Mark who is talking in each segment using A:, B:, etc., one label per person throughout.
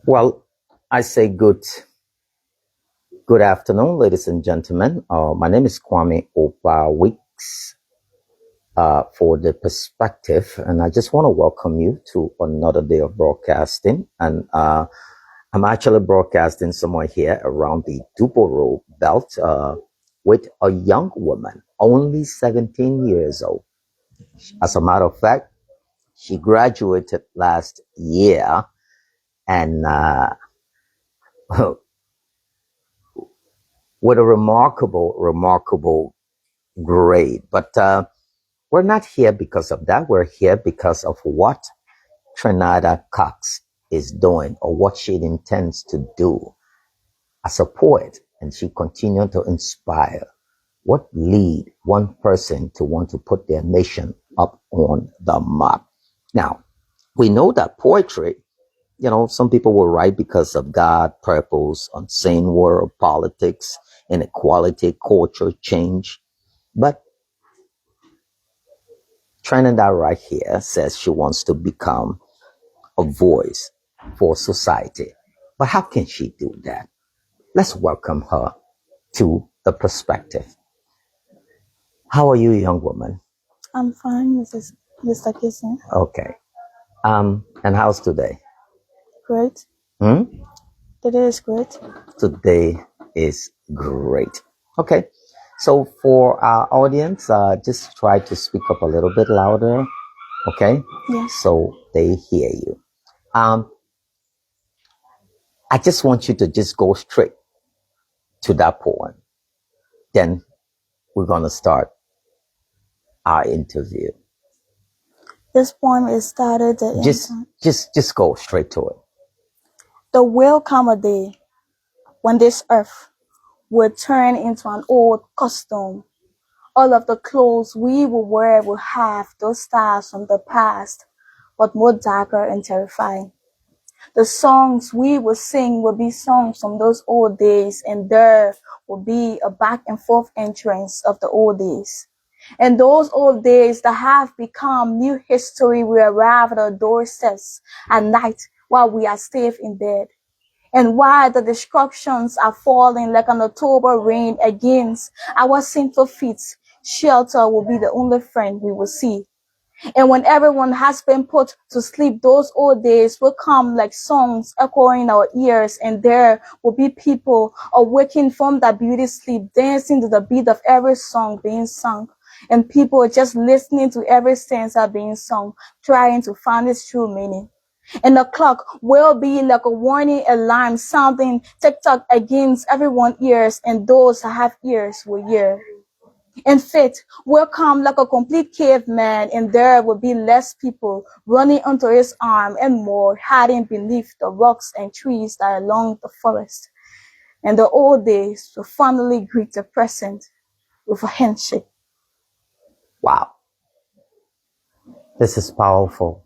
A: Well, I say good afternoon, ladies and gentlemen. My name is Kwame Opa Weeks for the perspective, and I just want to welcome you to another day of broadcasting. And I'm actually broadcasting somewhere here around the Duboro belt with a young woman, only 17 years old. As a matter of fact, she graduated last year, and with a remarkable grade. But we're not here because of that. We're here because of what Trinidad Cox is doing or what she intends to do as a poet. And she continued to inspire what lead one person to want to put their nation up on the map. Now, we know that poetry, some people will write because of God, purpose, unseen world, politics, inequality, culture, change. But Trinidad right here says she wants to become a voice for society. But how can she do that? Let's welcome her to the perspective. How are you, young woman?
B: I'm fine, Mr. Kisson.
A: Okay. And how's today?
B: Great.
A: Hmm?
B: Today is great.
A: Today is great. Okay. So for our audience, just try to speak up a little bit louder. Okay?
B: Yes.
A: So they hear you. I just want you to just go straight to that poem. Then we're going to start our interview.
B: This poem is started the
A: Just go straight to it.
B: There will come a day when this earth will turn into an old costume. All of the clothes we will wear will have those stars from the past, but more darker and terrifying. The songs we will sing will be songs from those old days, and there will be a back and forth entrance of the old days. And those old days that have become new history will arrive at our doorsteps at night while we are safe in bed. And while the destructions are falling like an October rain against our sinful feet, shelter will be the only friend we will see. And when everyone has been put to sleep, those old days will come like songs echoing in our ears, and there will be people awaking from that beauty sleep, dancing to the beat of every song being sung, and people just listening to every stanza being sung, trying to find its true meaning. And the clock will be like a warning alarm sounding tick-tock against everyone's ears, and those that have ears will hear. And fate will come like a complete caveman, and there will be less people running under his arm and more hiding beneath the rocks and trees that are along the forest. And the old days will finally greet the present with a handshake.
A: Wow. This is powerful.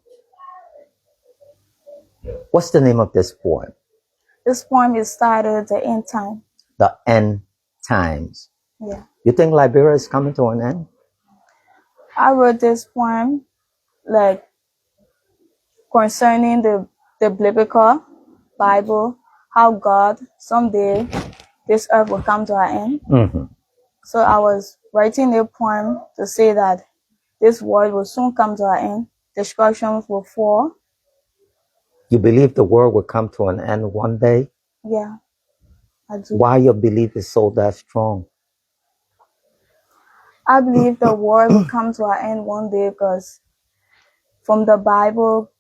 A: What's the name of this poem?
B: This poem is titled The End Time.
A: The End Times.
B: Yeah.
A: You think Liberia is coming to an end?
B: I wrote this poem concerning the biblical Bible, how God someday this earth will come to an end.
A: Mm-hmm.
B: So I was writing a poem to say that this world will soon come to an end. Destructions will fall.
A: You believe the world will come to an end one day?
B: Yeah, I do.
A: Why your belief is so that strong?
B: I believe the world will come to an end one day because from the Bible,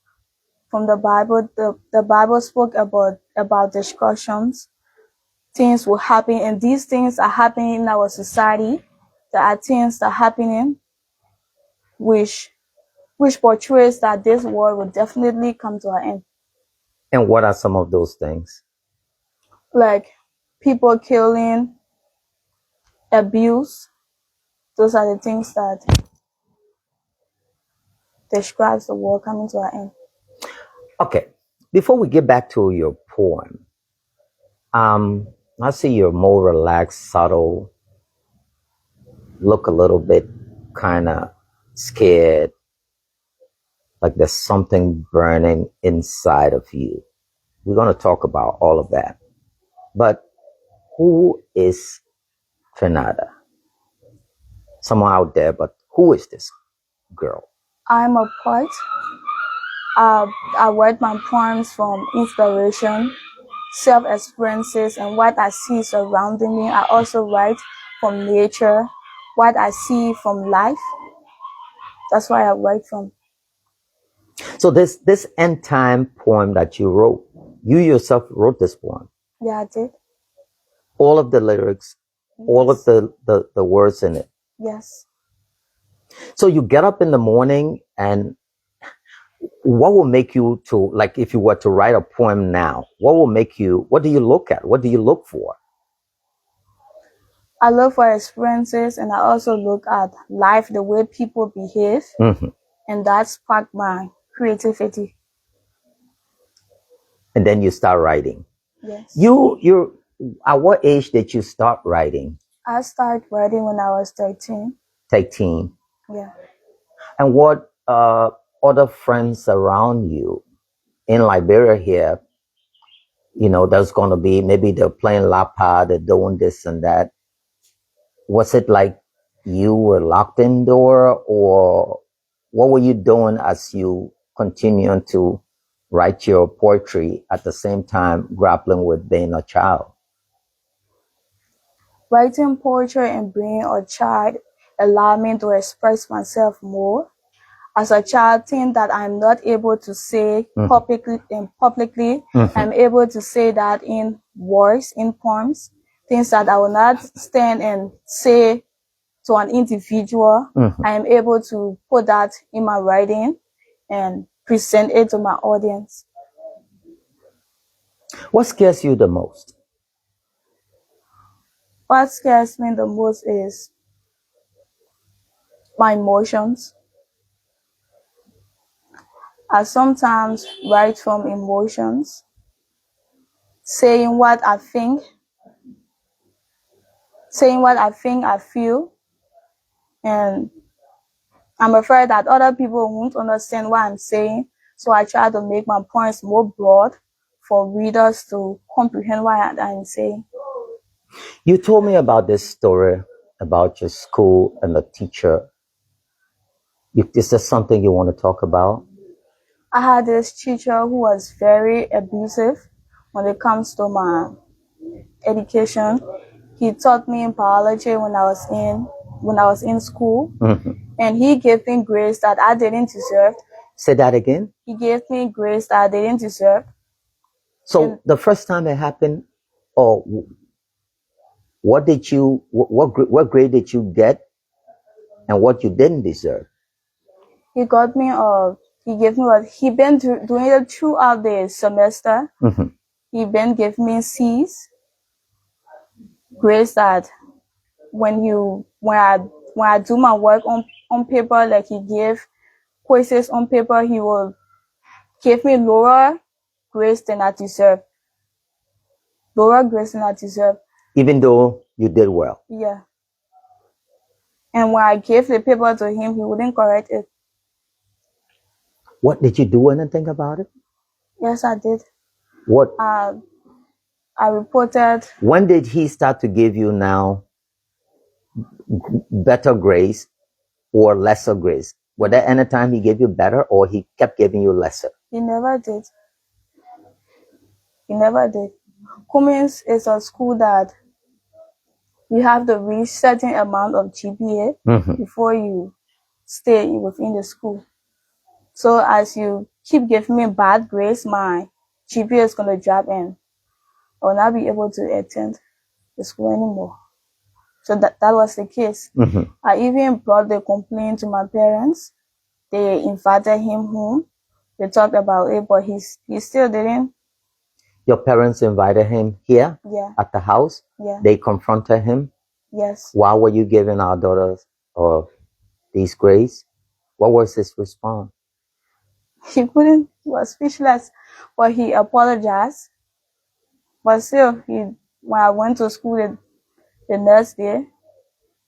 B: the Bible spoke about destructions. Things will happen, and these things are happening in our society. There are things that are happening which portrays that this world will definitely come to an end.
A: And what are some of those things?
B: Like people killing, abuse. Those are the things that describes the world coming to an end.
A: Okay. Before we get back to your poem, I see you're more relaxed, subtle, look a little bit kind of scared, like there's something burning inside of you. We're going to talk about all of that. But who is Trinada? Someone out there, but who is this girl?
B: I'm a poet. I write my poems from inspiration, self-experiences, and what I see surrounding me. I also write from nature, what I see from life. That's why I write from.
A: So this end time poem that you wrote, you yourself wrote this poem.
B: Yeah, I did.
A: All of the lyrics,
B: Yes.
A: all of the words in it.
B: Yes.
A: So you get up in the morning, and what will make you to, like, if you were to write a poem now, what do you look at? What do you look for?
B: I look for experiences, and I also look at life, the way people behave, and that sparked my creativity.
A: And then you start writing.
B: Yes.
A: You at what age did you start writing?
B: I started writing when I was 13.
A: 13.
B: Yeah.
A: And what other friends around you in Liberia here, there's going to be, maybe they're playing Lapa, they're doing this and that. Was it like you were locked indoor, or what were you doing as you continued to write your poetry at the same time grappling with being a child?
B: Writing poetry and being a child allowed me to express myself more. As a child, things that I'm not able to say publicly, I'm able to say that in words, in poems. Things that I will not stand and say to an individual, I am able to put that in my writing and present it to my audience.
A: What scares you the most?
B: What scares me the most is my emotions. I sometimes write from emotions, saying what I think, I feel, and I'm afraid that other people won't understand what I'm saying, so I try to make my points more broad for readers to comprehend what I'm saying.
A: You told me about this story about your school and the teacher. Is this something you want to talk about?
B: I had this teacher who was very abusive when it comes to my education. He taught me biology when I was in school, and he gave me grades that I didn't deserve.
A: Say that again.
B: He gave me grades that I didn't deserve.
A: So the first time it happened, or what grade did you get, and what you didn't deserve?
B: He got me he gave me he been doing it throughout the semester. He been gave me C's, grades that when I do my work on paper, like he gave quizzes on paper, he will give me lower grades than I deserve.
A: Even though you did well.
B: Yeah. And when I gave the paper to him, he wouldn't correct it.
A: What, did you do anything about it?
B: Yes, I did.
A: What?
B: I reported.
A: When did he start to give you now better grades or lesser grades? Was there any time he gave you better, or he kept giving you lesser?
B: He never did. Cummins is a school that you have to reach certain amount of GPA before you stay within the school. So as you keep giving me bad grades, my GPA is going to drop and I will not be able to attend the school anymore. So that was the case. I even brought the complaint to my parents. They invited him home. They talked about it, but he still didn't.
A: Your parents invited him here?
B: Yeah.
A: At the house?
B: Yeah.
A: They confronted him?
B: Yes.
A: Why were you giving our daughters these grades? What was his response?
B: He was speechless, but he apologized. But still, when I went to school the next day,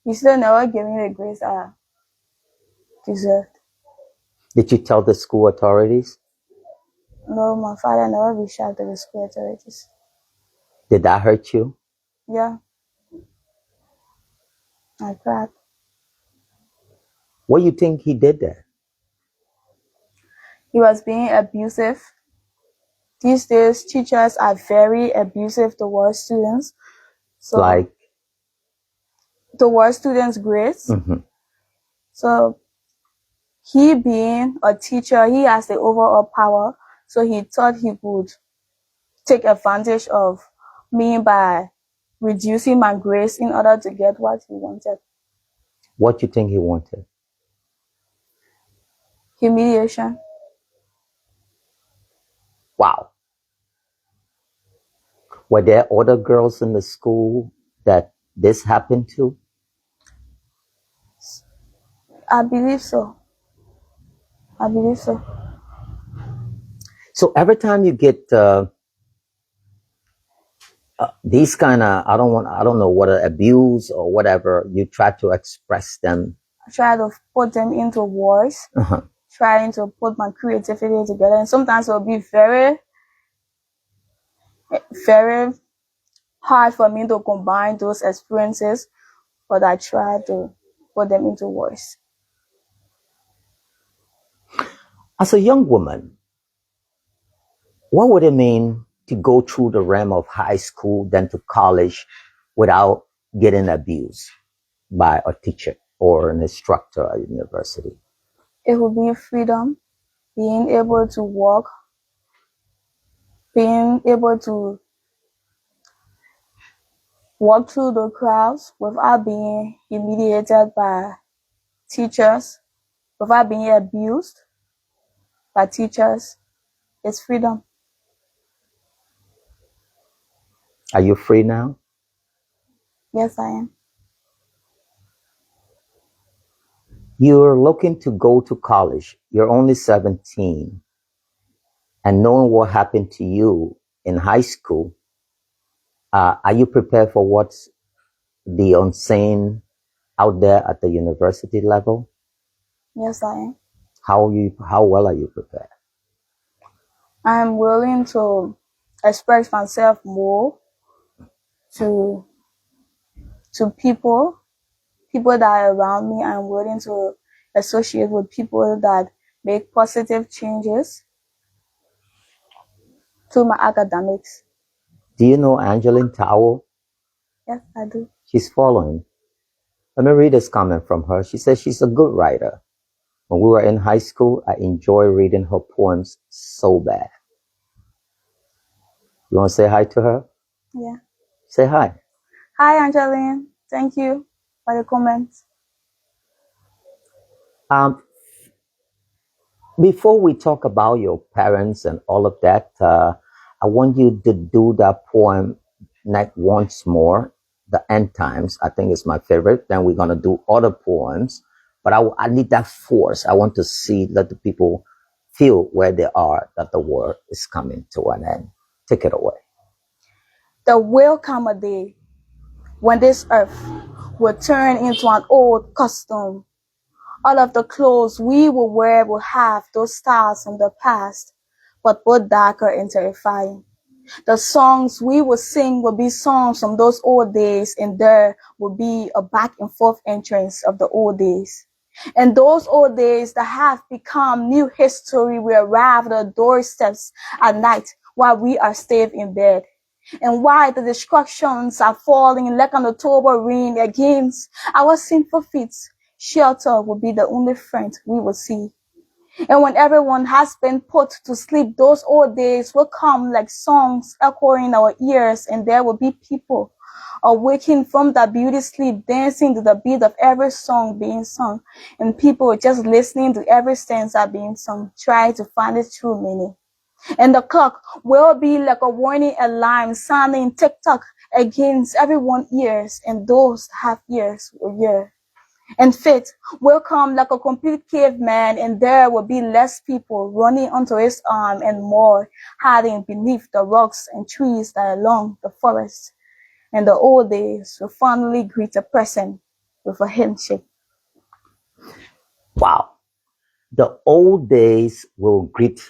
B: he still never gave me the grades I deserved.
A: Did you tell the school authorities?
B: No, my father never reached out to the school authorities.
A: Did that hurt you?
B: Yeah, I cried.
A: What do you think he did there?
B: He was being abusive. These days, teachers are very abusive towards students. So,
A: Like,
B: towards students' grades. So, he being a teacher, he has the overall power. So, he thought he would take advantage of me by reducing my grades in order to get what he wanted.
A: what do you think he wanted?
B: Humiliation.
A: Wow. Were there other girls in the school that this happened to?
B: I believe so. I believe so.
A: So every time you get these kind of, I don't know what abuse or whatever, you try to express them.
B: I try to put them into words, trying to put my creativity together. And sometimes it will be very, very hard for me to combine those experiences, but I try to put them into words.
A: As a young woman, what would it mean to go through the realm of high school, then to college without getting abused by a teacher or an instructor at university?
B: It will be freedom, being able to walk, being able to walk through the crowds without being humiliated by teachers, without being abused by teachers. It's freedom.
A: Are you free now?
B: Yes, I am.
A: You're looking to go to college. You're only 17. And knowing what happened to you in high school, are you prepared for what's the unseen out there at the university level?
B: Yes, I am.
A: How well are you prepared?
B: I'm willing to express myself more to people that are around me. I'm willing to associate with people that make positive changes to my academics.
A: Do you know Angeline Towell?
B: Yes, I do.
A: She's following. Let me read this comment from her. She says she's a good writer. When we were in high school, I enjoy reading her poems so bad. You want to say hi to her?
B: Yeah.
A: Say hi.
B: Hi, Angeline. Thank you for the comments.
A: Before we talk about your parents and all of that, I want you to do that poem once more, The End Times. I think it's my favorite. Then we're going to do other poems. But I need that force. I want to let the people feel where they are, that the world is coming to an end. Take it away.
B: There will come a day when this earth will turn into an old costume. All of the clothes we will wear will have those styles from the past, but both darker and terrifying. The songs we will sing will be songs from those old days, and there will be a back and forth entrance of the old days. And those old days that have become new history will arrive at the doorsteps at night while we are still in bed. And while the destructions are falling like an October rain against our sinful feet, shelter will be the only friend we will see. And when everyone has been put to sleep, those old days will come like songs echoing in our ears, and there will be people awaking from that beauty sleep, dancing to the beat of every song being sung, and people just listening to every stanza being sung, trying to find its true meaning. And the clock will be like a warning alarm sounding tick-tock against everyone's ears, and those that have ears will hear. And fate will come like a complete caveman, and there will be less people running onto his arm and more hiding beneath the rocks and trees that along the forest. And the old days will finally greet a person with a handshake.
A: Wow. The old days will greet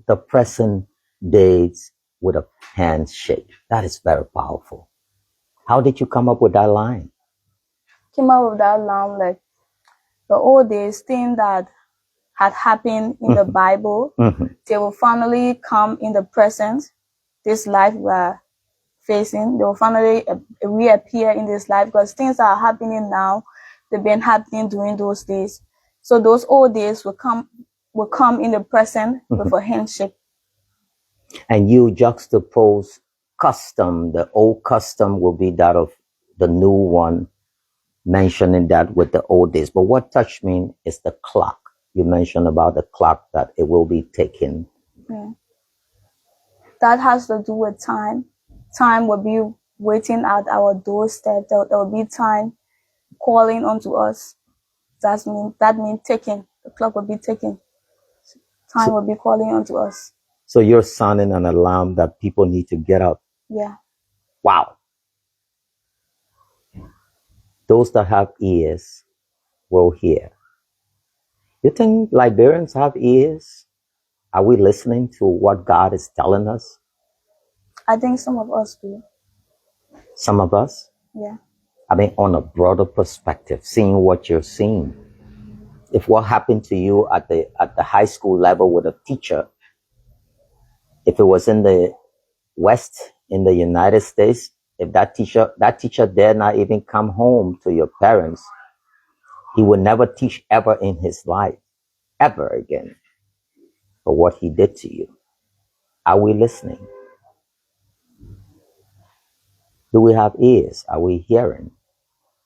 A: the present days with a handshake. That is very powerful. How did you come up with that line?
B: Came out with that line like the old days, thing that had happened in the Bible, they will finally come in the present, this life we are facing. They will finally reappear in this life because things that are happening now, they've been happening during those days. So those old days will come in the present with a handshake.
A: And you juxtapose custom. The old custom will be that of the new one, mentioning that with the old days. But what touched me is the clock. You mentioned about the clock, that it will be taken.
B: Yeah. That has to do with time. Time will be waiting at our doorstep. There will be time calling unto us. That means taking. The clock will be ticking. Time will be calling unto us.
A: So you're sounding an alarm that people need to get up.
B: Yeah.
A: Wow. Those that have ears will hear. You think Liberians have ears? Are we listening to what God is telling us?
B: I think some of us do.
A: Some of us?
B: Yeah.
A: I mean, on a broader perspective, seeing what you're seeing. If what happened to you at the high school level with a teacher, if it was in the West, in the United States, if that teacher dare not even come home to your parents, he would never teach ever in his life, ever again, for what he did to you. Are we listening? Do we have ears? Are we hearing?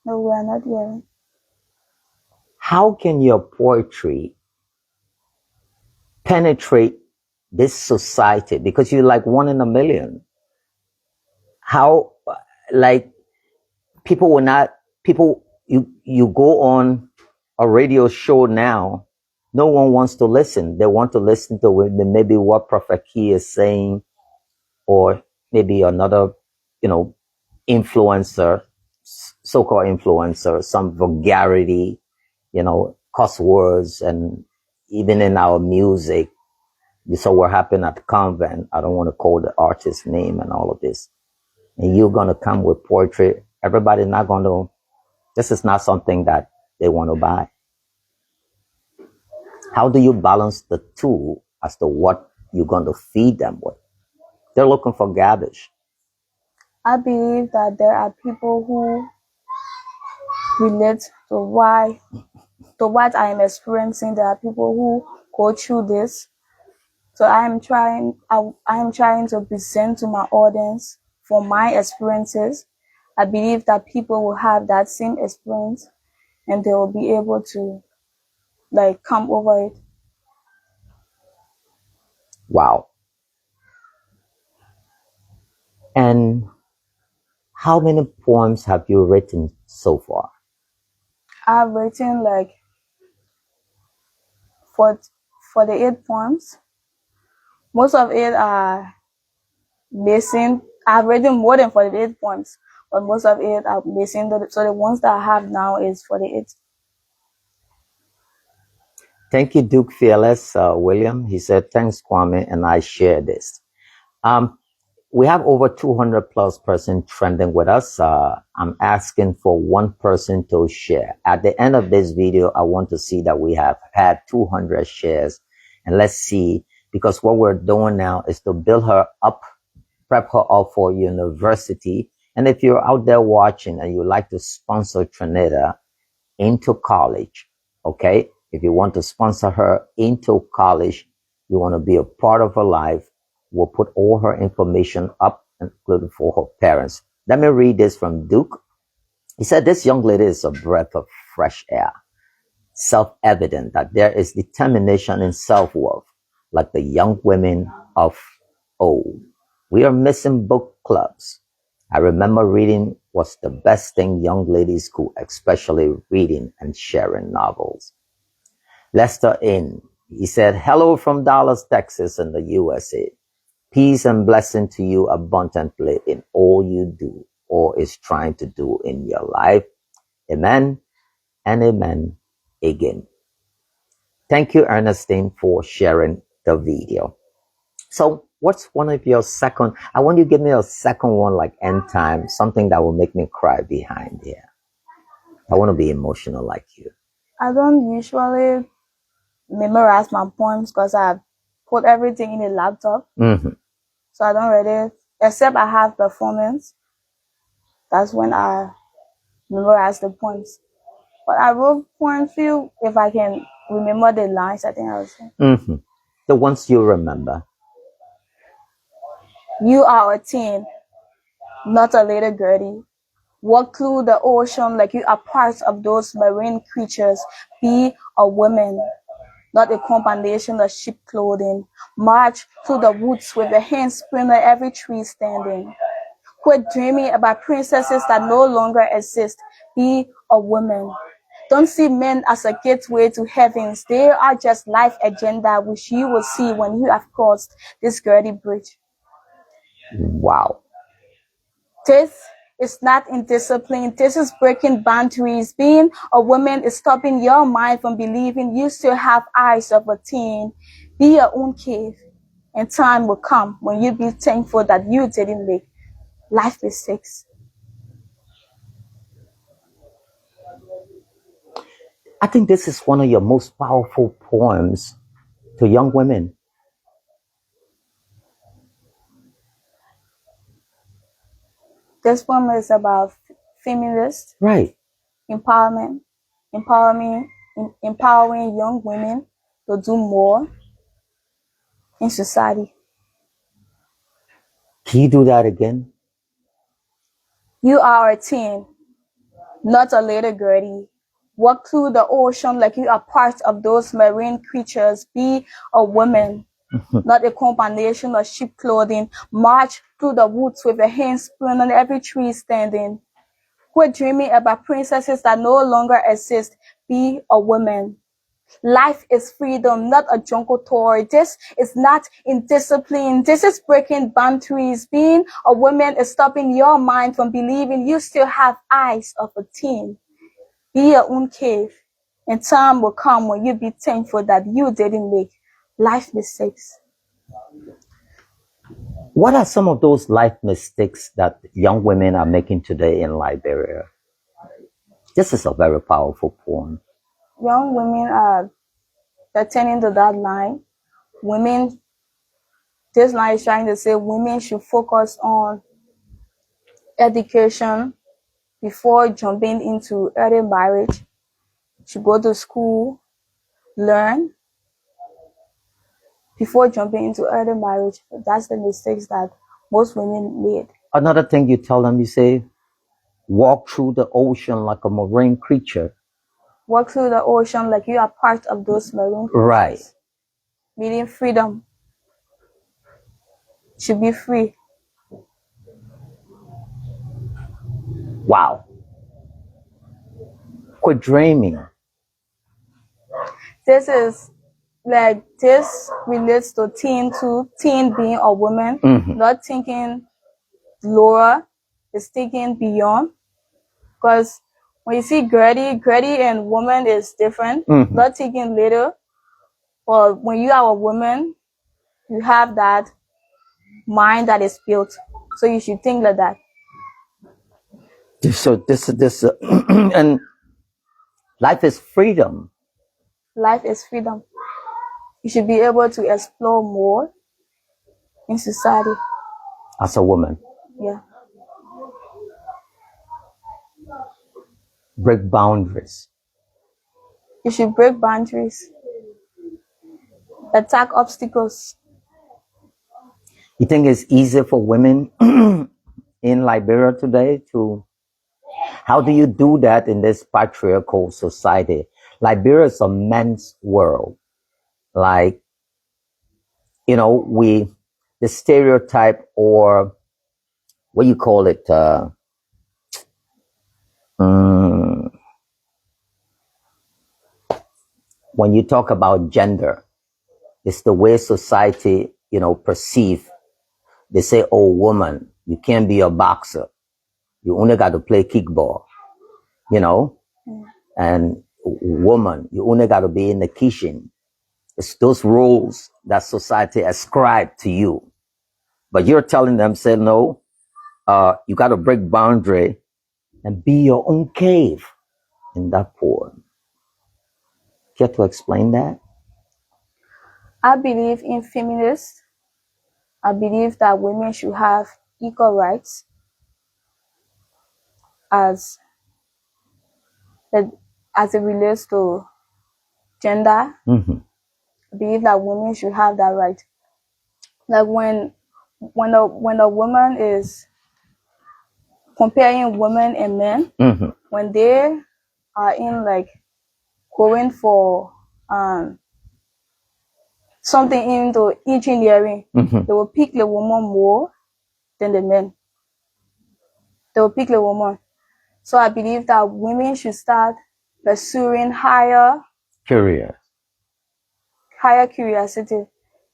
B: No, we are not hearing.
A: How can your poetry penetrate this society? Because you're like one in a million. How, like, you go on a radio show now, no one wants to listen. They want to listen to maybe what Prophet Key is saying, or maybe another, influencer, so-called influencer, some vulgarity, cuss words, and even in our music. You saw what happened at the convent. I don't want to call the artist's name and all of this. And you're going to come with poetry. Everybody's not going to, this is not something that they want to buy. How do you balance the two as to what you're going to feed them with? They're looking for garbage.
B: I believe that there are people who relate to what I am experiencing. There are people who go through this. So I am trying to present to my audience for my experiences. I believe that people will have that same experience and they will be able to come over it.
A: Wow. And how many poems have you written so far?
B: I've written 48 poems. Most of it are missing. I've written more than 48 poems, but most of it are missing. So the ones that I have now is 48.
A: Thank you, Duke Fearless, William. He said, thanks, Kwame, and I share this. We have over 200 plus person trending with us. I'm asking for one person to share. At the end of this video, I want to see that we have had 200 shares. And let's see, because what we're doing now is to build her up, prep her up for university. And if you're out there watching and you like to sponsor Trinidad into college, okay? If you want to sponsor her into college, you want to be a part of her life, we'll put all her information up, including for her parents. Let me read this from Duke. He said, this young lady is a breath of fresh air. Self-evident that there is determination in self-worth, like the young women of old. We are missing book clubs. I remember reading was the best thing young ladies could, especially reading and sharing novels. Lester In, he said, hello from Dallas, Texas in the USA. Peace and blessing to you abundantly in all you do or is trying to do in your life. Amen and amen again. Thank you, Ernestine, for sharing the video. So what's one of your second? I want you to give me a second one, like end time, something that will make me cry behind here. I want to be emotional like you.
B: I don't usually memorize my poems because I put everything in the laptop.
A: Mm-hmm.
B: So I don't really, except I have performance. That's when I memorize the poems. But I wrote poems few. If I can remember the lines, I think I will say.
A: Mm-hmm. The ones you remember.
B: You are a teen, not a little girlie. Walk through the ocean like you are part of those marine creatures. Be a woman, not a combination of sheep clothing. March through the woods with your hands sprint on every tree standing. Quit dreaming about princesses that no longer exist. Be a woman. Don't see men as a gateway to heavens. They are just life agenda, which you will see when you have crossed this girly bridge.
A: Wow.
B: This is not indiscipline. This is breaking boundaries. Being a woman is stopping your mind from believing you still have eyes of a teen. Be your own cave, and time will come when you be thankful that you didn't make life mistakes.
A: I think this is one of your most powerful poems to young women.
B: This poem is about feminist
A: Right.
B: empowerment, empowering young women to do more in society.
A: Can you do that again?
B: You are a teen, not a little girlie. Walk through the ocean like you are part of those marine creatures. Be a woman, not a combination of sheep clothing. March through the woods with your hands sprung on every tree standing. Quit dreaming about princesses that no longer exist. Be a woman. Life is freedom, not a jungle toy. This is not indiscipline. This is breaking boundaries. Being a woman is stopping your mind from believing you still have eyes of a teen. Be your own cave, and time will come when you be thankful that you didn't make life mistakes.
A: What are some of those life mistakes that young women are making today in Liberia? This is a very powerful poem.
B: Young women are attending to that line. This line is trying to say women should focus on education before jumping into early marriage. Should go to school, learn before jumping into early marriage. That's the mistakes that most women made.
A: Another thing you tell them, you say, walk through the ocean like a marine creature.
B: Walk through the ocean like you are part of those marine creatures.
A: Right.
B: Meaning freedom. Should be free.
A: Wow. Quit dreaming.
B: This relates to teen being a woman, not thinking lower, is thinking beyond. Because when you see girly and woman is different, not thinking little. But when you are a woman, you have that mind that is built. So you should think like that.
A: So this and life is freedom.
B: Life is freedom. You should be able to explore more in society.
A: As a woman.
B: Yeah.
A: Break boundaries.
B: You should break boundaries. Attack obstacles.
A: You think it's easy for women in Liberia today to, how do you do that in this patriarchal society? Liberia is a men's world. Like, you know, the stereotype, or what you call it, when you talk about gender, it's the way society, perceive. They say, oh, woman, you can't be a boxer. You only got to play kickball, and woman, you only got to be in the kitchen. It's those roles that society ascribed to you. But you're telling them, say, no, you got to break boundary and be your own cave in that poem. Care to explain that?
B: I believe in feminists. I believe that women should have equal rights as it relates to gender.
A: Mm-hmm.
B: I believe that women should have that right. Like when a woman is comparing women and men,
A: Mm-hmm.
B: when they are in like going for something into engineering,
A: Mm-hmm.
B: they will pick the woman more than the men. They will pick the woman. So I believe that women should start pursuing higher curiosity.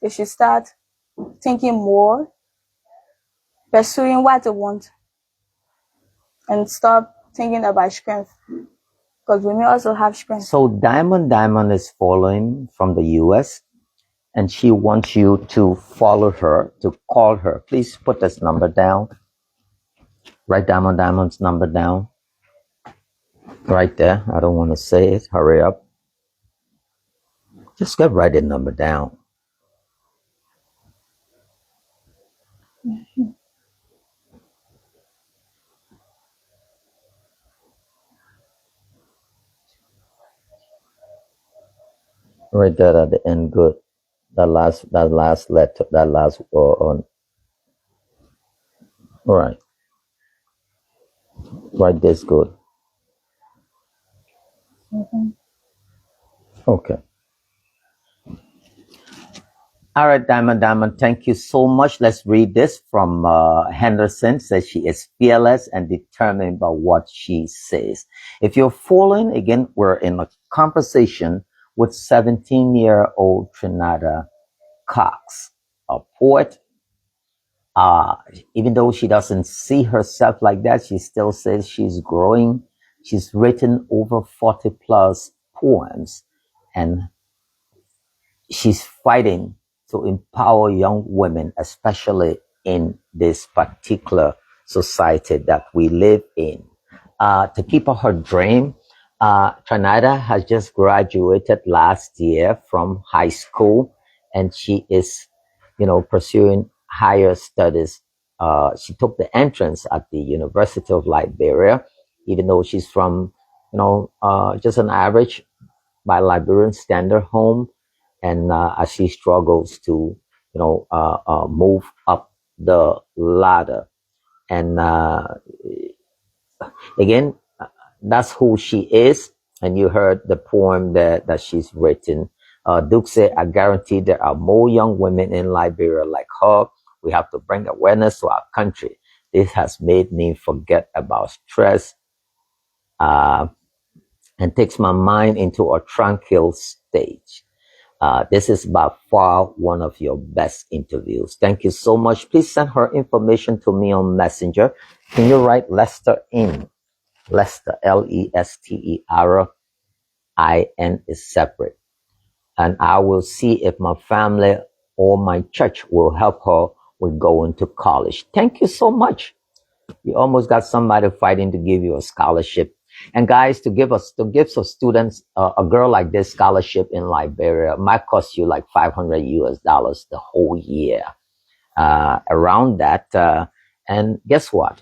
B: They should start thinking more, pursuing what they want, and stop thinking about strength. Because women also have strength.
A: So Diamond is following from the US, and she wants you to follow her, to call her. Please put this number down. Write Diamond's number down. Right there. I don't want to say it. Hurry up. Just get write the number down. Right there at the end. Good. That last letter. That last on. All right. Right this good.
B: Mm-hmm.
A: Okay. All right, Diamond, thank you so much. Let's read this from Henderson. Says she is fearless and determined by what she says. If you're following, again, we're in a conversation with 17-year-old Trinata Cox, a poet. Even though she doesn't see herself like that, she still says she's growing. She's written over 40 plus poems, and she's fighting to empower young women, especially in this particular society that we live in. To keep up her dream, Trinidad has just graduated last year from high school, and she is, pursuing higher studies. She took the entrance at the University of Liberia, even though she's from, just an average by Liberian standard home, and as she struggles to, move up the ladder. And again, that's who she is. And you heard the poem that she's written. Duke said, I guarantee there are more young women in Liberia like her. We have to bring awareness to our country. This has made me forget about stress and takes my mind into a tranquil stage. This is by far one of your best interviews. Thank you so much. Please send her information to me on Messenger. Can you write Lester in? Lester, Lesterin is separate. And I will see if my family or my church will help her with going to college. Thank you so much. You almost got somebody fighting to give you a scholarship. And guys, to give some students a girl like this scholarship in Liberia might cost you like $500 US the whole year, around that. And guess what?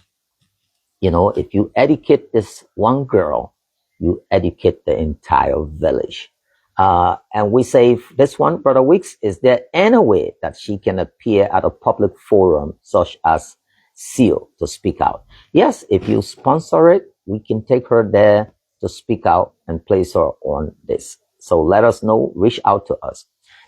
A: If you educate this one girl, you educate the entire village. And we say, this one, Brother Weeks, is there any way that she can appear at a public forum such as SEAL to speak out? Yes, if you sponsor it, we can take her there to speak out and place her on this. So let us know, reach out to us.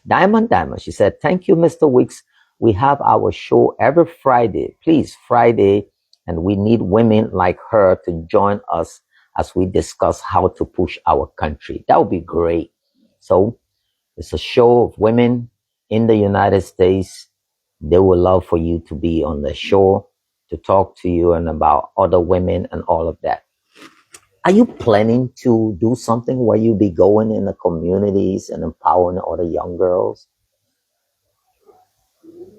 A: Diamond, she said, thank you, Mr. Weeks. We have our show every Friday. Please, Friday, and we need women like her to join us as we discuss how to push our country. That would be great. So it's a show of women in the United States. They would love for you to be on the show to talk to you and about other women and all of that. Are you planning to do something where you be going in the communities and empowering other young girls?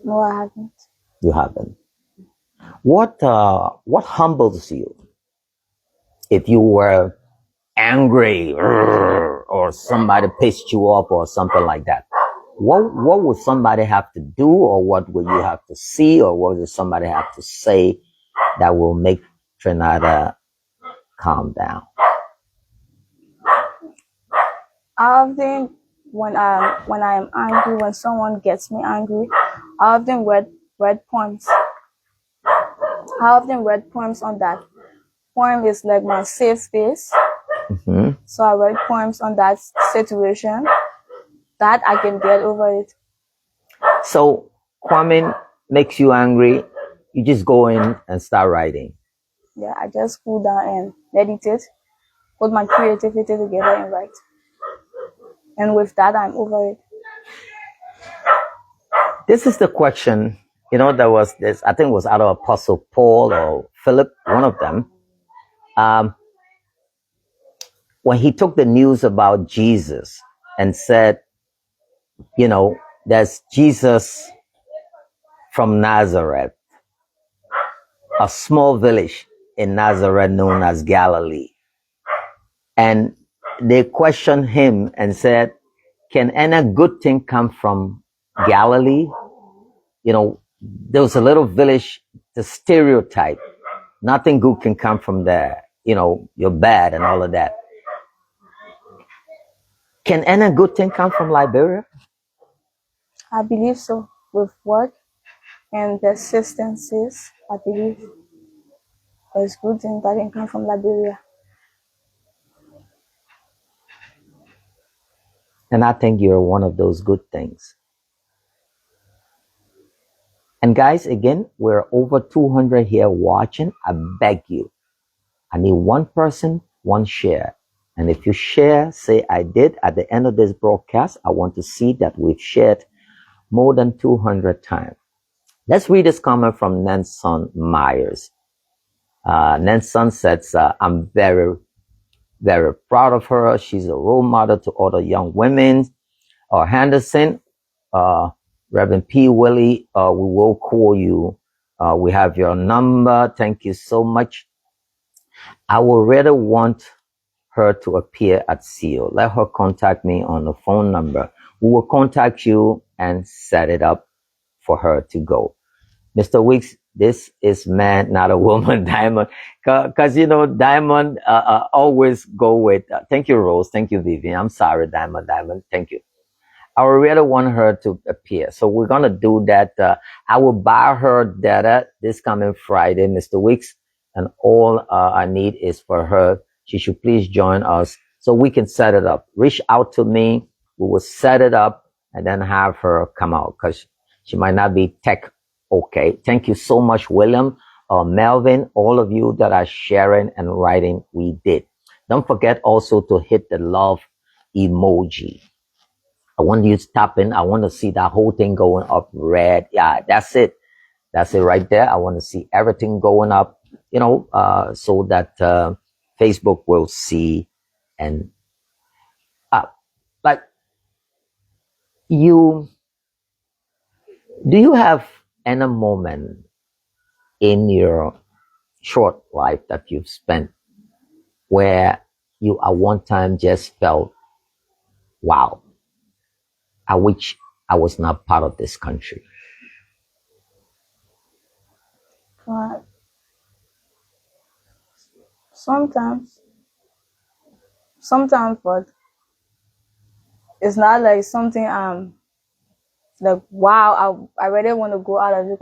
B: No, I haven't.
A: You haven't. What humbles you if you were angry or somebody pissed you off or something like that? What would somebody have to do, or what would you have to see, or what would somebody have to say that will make Trinidad calm down?
B: I often, when I am angry, when someone gets me angry, I often read poems. I often read poems on that. Poem is like my safe space.
A: Mm-hmm.
B: So I read poems on that situation that I can get over it.
A: So Kwame makes you angry, you just go in and start writing.
B: Yeah, I just cool down and meditate, put my creativity together and write. And with that, I'm over it.
A: This is the question, there was this, I think it was out of Apostle Paul or Philip, one of them. When he took the news about Jesus and said, there's Jesus from Nazareth, a small village in Nazareth known as Galilee. And they questioned him and said, can any good thing come from Galilee? There was a little village, the stereotype. Nothing good can come from there. You're bad and all of that. Can any good thing come from Liberia?
B: I believe so. With work and persistencies, I believe there's good things that can come from Liberia.
A: And I think you're one of those good things. And guys, again, we're over 200 here watching. I beg you, I need one person, one share. And if you share, say I did at the end of this broadcast, I want to see that we've shared more than 200 times. Let's read this comment from Nelson Myers. Nelson says, I'm very, very proud of her. She's a role model to other young women. Henderson, Reverend P. Willie, we will call you. We have your number. Thank you so much. I would rather want her to appear at CO. Let her contact me on the phone number. We will contact you and set it up for her to go. Mr. Weeks, this is man, not a woman, Diamond. Because, Diamond always go with, thank you, Rose. Thank you, Vivian. I'm sorry, Diamond. Thank you. I would really want her to appear. So we're going to do that. I will buy her data this coming Friday, Mr. Weeks. And all I need is for her. She should please join us so we can set it up. Reach out to me. We will set it up and then have her come out because she might not be tech okay. Thank you so much, William, Melvin, all of you that are sharing and writing. We did. Don't forget also to hit the love emoji. I want you to tap in. I want to see that whole thing going up red. Yeah, that's it. That's it right there. I want to see everything going up, so that Facebook will see. And like do you have any moment in your short life that you've spent where you at one time just felt, wow, I wish I was not part of this country?
B: Sometimes, but it's not like something like wow. I really want to go out of it,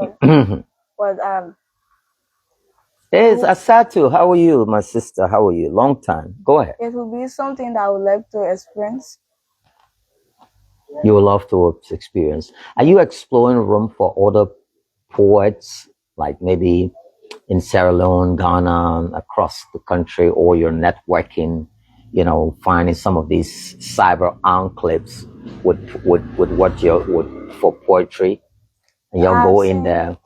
B: but
A: Yes, Asatu, how are you, my sister? How are you? Long time. Go ahead.
B: it will be something that I would like to experience.
A: You would love to experience. Are you exploring room for other poets, like maybe in Sierra Leone, Ghana, across the country, or you're networking, finding some of these cyber enclaves with what you're for poetry, and you'll go in there?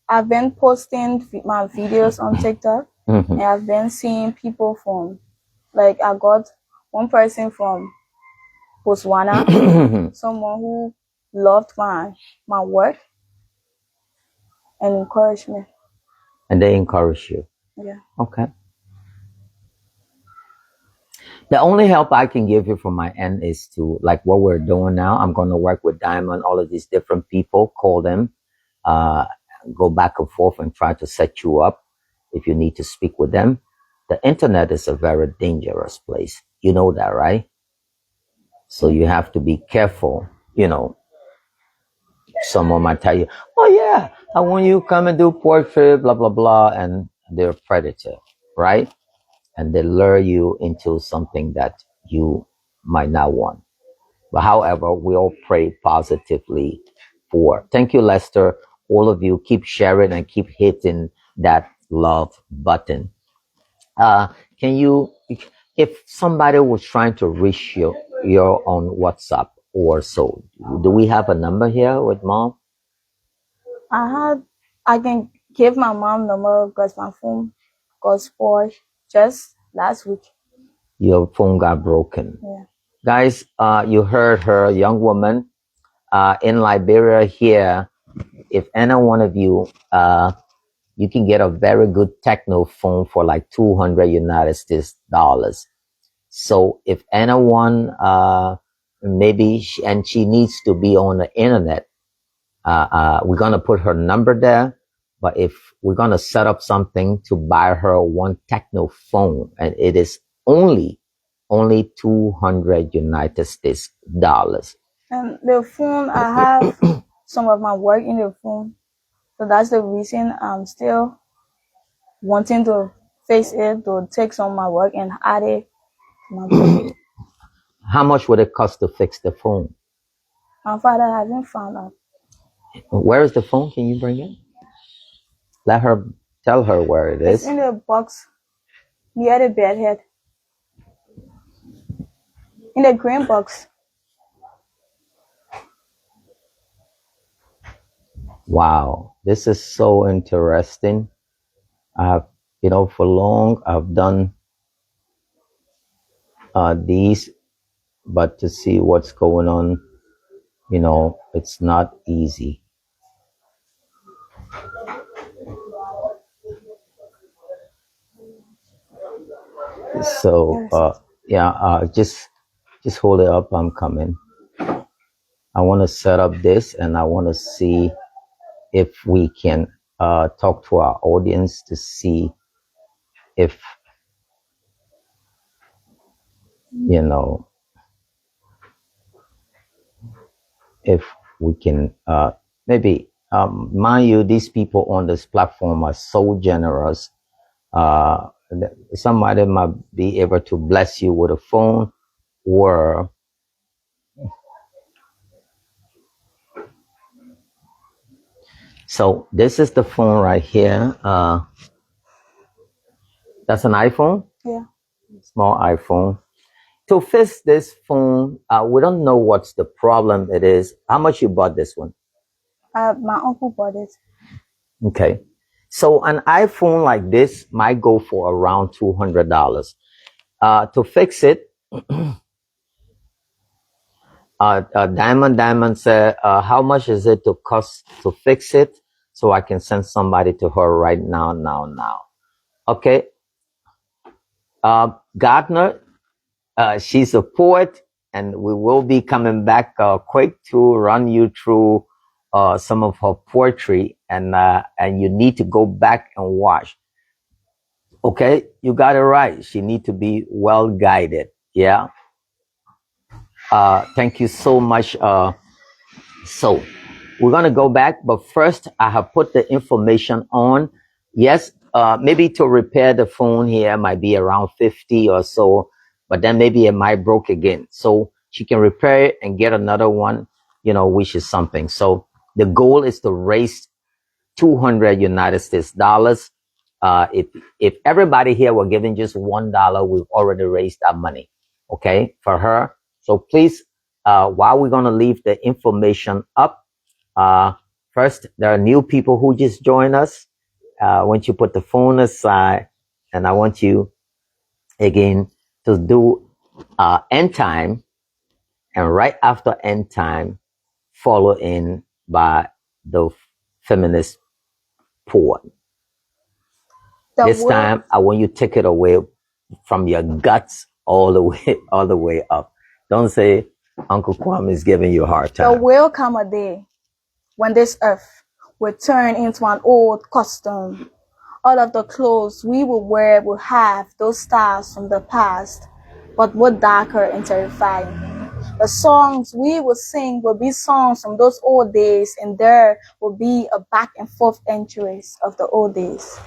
B: I've been posting my videos on TikTok. And I've been seeing people from, like, I got one person from Botswana, someone who loved my work and encouraged me.
A: And they encourage you.
B: Yeah.
A: Okay. The only help I can give you from my end is to, like what we're doing now. I'm going to work with Diamond, all of these different people, call them, go back and forth and try to set you up if you need to speak with them. The internet is a very dangerous place. You know that, right? So you have to be careful. You know, someone might tell you, oh yeah, I want you to come and do portrait, blah, blah, blah. And they're a predator, right? And they lure you into something that you might not want. But however, we all pray positively for. Thank you, Lester. All of you keep sharing and keep hitting that love button. Can you, if somebody was trying to reach you, you're on WhatsApp or so, do we have a number here with Mom?
B: I can give my mom number because my phone got spoiled just last week.
A: Your phone got broken.
B: Yeah.
A: Guys, you heard her, young woman in Liberia here. If any one of you, you can get a very good techno phone for like 200 United States dollars. So if anyone, maybe, she needs to be on the internet, we're going to put her number there. But if we're going to set up something to buy her one techno phone, and it is only 200 United States dollars.
B: And the phone, I have some of my work in the phone. So that's the reason I'm still wanting to fix it, to take some of my work and add it to my book.
A: How much would it cost to fix the phone?
B: My father hasn't found out.
A: Where is the phone? Can you bring it? Tell her where it is.
B: It's in the box near the bed head. In the green box.
A: Wow, this is so interesting. I have, for long I've done these, but to see what's going on, it's not easy. So, just hold it up. I'm coming. I want to set up this, and I want to see if we can talk to our audience to see if, if we can maybe, mind you, these people on this platform are so generous. Somebody might be able to bless you with a phone, or so this is the phone right here. That's an iPhone.
B: Yeah.
A: Small iPhone. To fix this phone, we don't know what's the problem it is. How much you bought this one?
B: My uncle bought it.
A: Okay. So an iPhone like this might go for around $200. To fix it, Diamond said, how much is it to cost to fix it? So I can send somebody to her right now. Okay. Gardner, she's a poet, and we will be coming back quick to run you through some of her poetry, and you need to go back and watch. Okay, you got it right. She need to be well guided. Yeah. Thank you so much. So we're gonna go back, but first I have put the information on. Yes, maybe to repair the phone here might be around 50 or so, but then maybe it might broke again. So she can repair it and get another one, which is something. So the goal is to raise 200 United States dollars. If everybody here were giving just $1, we've already raised that money, okay, for her. So please, while we're gonna leave the information up, first, there are new people who just joined us. Once you put the phone aside, and I want you again to do end time, and right after end time, follow in by the feminist poem. This time, I want you to take it away from your guts all the way up. Don't say Uncle Kwame is giving you a hard time.
B: There will come a day when this earth will turn into an old costume. All of the clothes we will wear will have those stars from the past, but more darker and terrifying. The songs we will sing will be songs from those old days, and there will be a back and forth entries of the old days.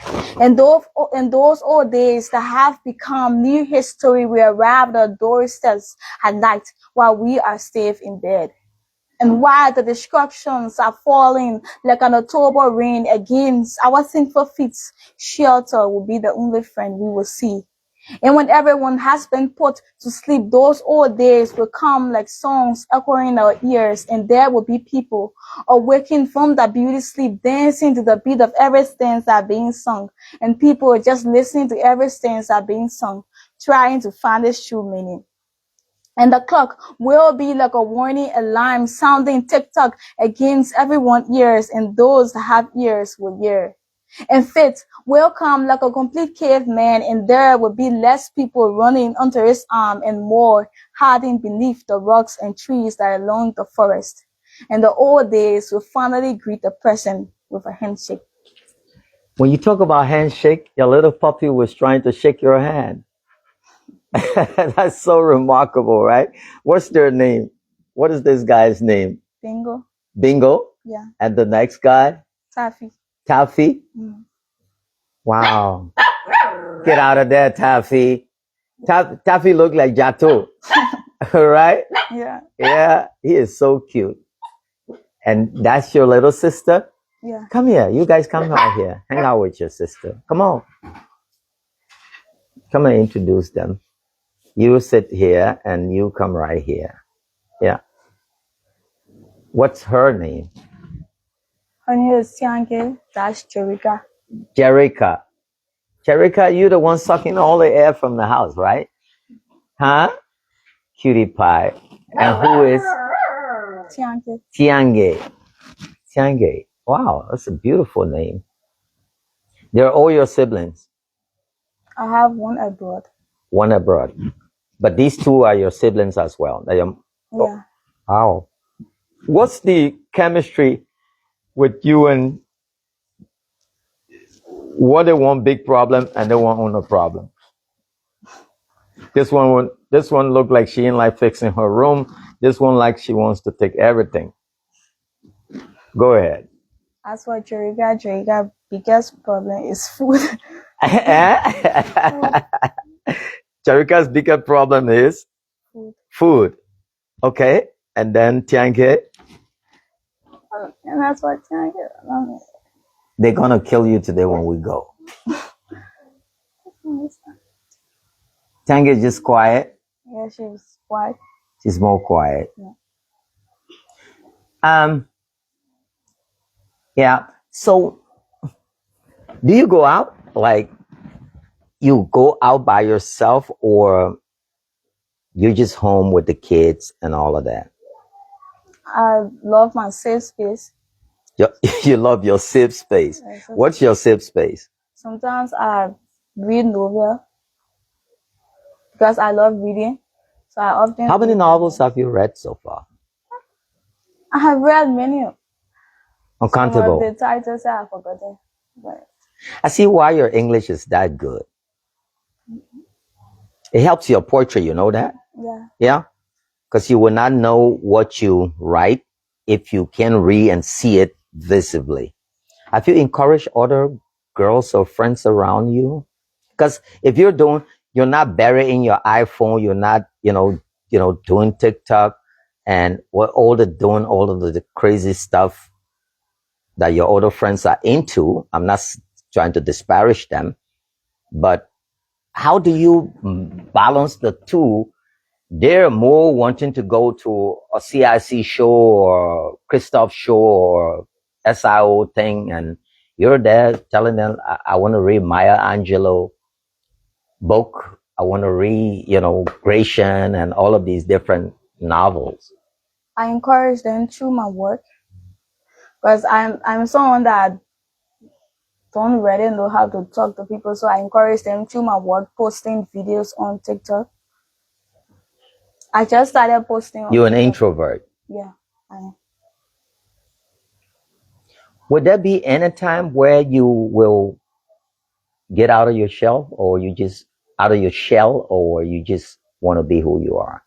B: And those old days that have become new history will arrive at our doorsteps at night while we are safe in bed. And while the destructions are falling like an October rain against our sinful feet, shelter will be the only friend we will see. And when everyone has been put to sleep, those old days will come like songs echoing in our ears, and there will be people awaking from that beauty sleep, dancing to the beat of every stanza being sung, and people just listening to every stanza being sung, trying to find its true meaning. And the clock will be like a warning alarm sounding tick-tock against everyone's ears, and those that have ears will hear. And fate will come like a complete caveman, and there will be less people running under his arm and more hiding beneath the rocks and trees that are along the forest. And the old days will finally greet the present with a handshake.
A: When you talk about handshake, your little puppy was trying to shake your hand. That's so remarkable, right? What's their name? What is this guy's name?
B: Bingo.
A: Bingo?
B: Yeah.
A: And the next guy?
B: Taffy.
A: Taffy? Mm. Wow. Get out of there, Taffy. Taffy looked like Jato. Right?
B: Yeah.
A: Yeah, he is so cute. And that's your little sister?
B: Yeah.
A: Come here. You guys come out here. Hang out with your sister. Come on. Come and introduce them. You sit here and you come right here. Yeah. What's her name?
B: Her name is Tiange. That's Jerika.
A: Jerika. Jerika, you the one sucking all the air from the house, right? Huh? Cutie pie. And who is?
B: Tiange.
A: Tiange. Tiange. Wow, that's a beautiful name. They're all your siblings?
B: I have one abroad.
A: One abroad. But these two are your siblings as well.
B: Yeah.
A: Wow. What's the chemistry with you and what they want big problem and they want no problem? This one looked like she ain't like fixing her room. This one like she wants to take everything. Go ahead.
B: As for Jerika biggest problem is food.
A: Jerika's biggest problem is food. Okay. And then Tiange?
B: And that's what Tiange.
A: They're gonna kill you today when we go. Tiange is just quiet.
B: Yeah, she's quiet.
A: She's more quiet. Yeah. Yeah. So, do you go out? Like, you go out by yourself, or you're just home with the kids and all of that?
B: I love my safe space.
A: You love your safe space. What's your safe space?
B: Sometimes I read novel because I love reading. So I often.
A: How many novels have you read so far?
B: I have read many.
A: Uncountable.
B: Some of the titles I have forgotten. But
A: I see why your English is that good. It helps your poetry, you know that?
B: Yeah.
A: Yeah? Because you will not know what you write if you can read and see it visibly. Have you encouraged other girls or friends around you? Because if you're not buried in your iPhone, you're not, doing TikTok and all of the crazy stuff that your other friends are into. I'm not trying to disparage them, but how do you balance the two? They're more wanting to go to a CIC show or Christoph show or SIO thing, and you're there telling them, I want to read Maya Angelou book. I want to read, Gratian and all of these different novels.
B: I encourage them through my work because I'm someone that don't really know how to talk to people, so I encourage them through my work, posting videos on TikTok. I just started posting on
A: You're an
B: TikTok.
A: introvert.
B: Yeah, I am.
A: Would there be any time where you will get out of your shell, or you just out of your shell, or you just want to be who you are?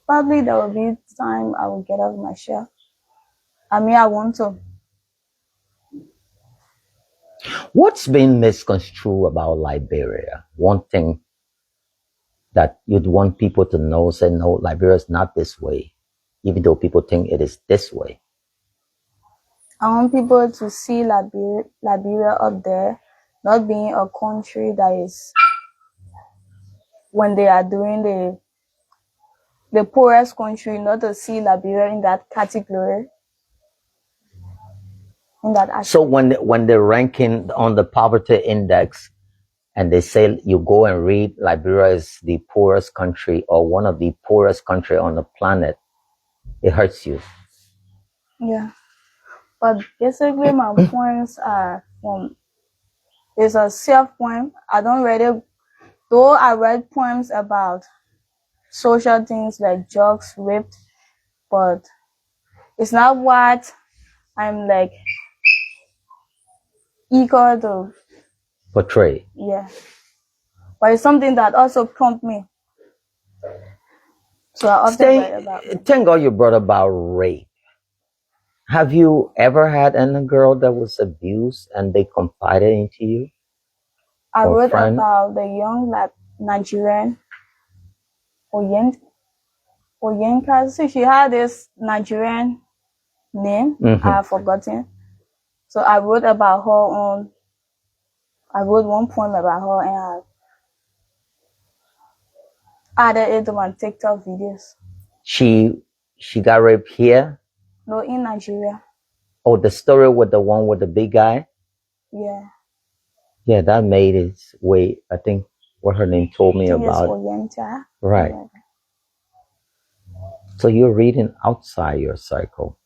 B: Probably there will be time I will get out of my shell. I mean, I want to.
A: What's been misconstrued about Liberia? One thing that you'd want people to know, say, no, Liberia is not this way, even though people think it is this way.
B: I want people to see Liberia up there, not being a country that is, when they are doing the poorest country, not to see Liberia in that category. In that aspect.
A: So when they're ranking on the poverty index, and they say you go and read Liberia is the poorest country or one of the poorest country on the planet, it hurts you.
B: Yeah. But basically my poems are it's a self-poem. I don't read it, though I read poems about social things like drugs, rape, but it's not what I'm like eager to
A: portray.
B: Yeah. But it's something that also prompts me. So I often write about it.
A: Thank God you brought about rape. Have you ever had any girl that was abused and they confided into you?
B: I wrote about the young Nigerian Oyenka. So she had this Nigerian name. I've forgotten. So I wrote about her I wrote one poem about her and I added it to my TikTok videos.
A: She got raped here?
B: No, in Nigeria.
A: Oh, the story with the one with the big guy?
B: Yeah.
A: Yeah, that made its way. I think what her name told me about.
B: Oyenta.
A: Right. Yeah. So you're reading outside your circle.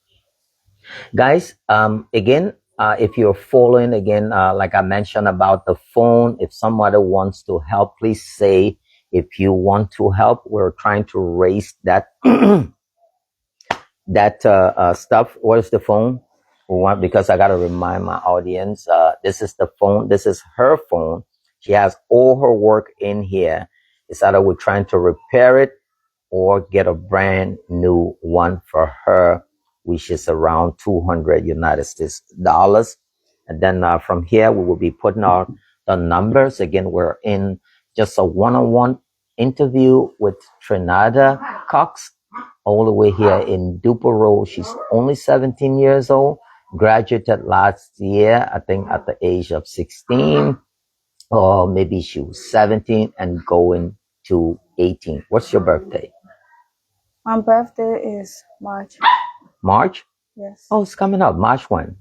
A: Guys, again, if you're following, again, like I mentioned about the phone, if somebody wants to help, please say if you want to help. We're trying to raise that stuff. What is the phone? Because I got to remind my audience, this is the phone. This is her phone. She has all her work in here. It's either we're trying to repair it or get a brand new one for her, which is around $200 United States dollars. And then from here, we will be putting out the numbers. Again, we're in just a one-on-one interview with Trinada Cox, all the way here in Dupero. She's only 17 years old, graduated last year, I think at the age of 16, or maybe she was 17 and going to 18. What's your birthday?
B: My birthday is March.
A: March?
B: Yes.
A: Oh, it's coming up. March when?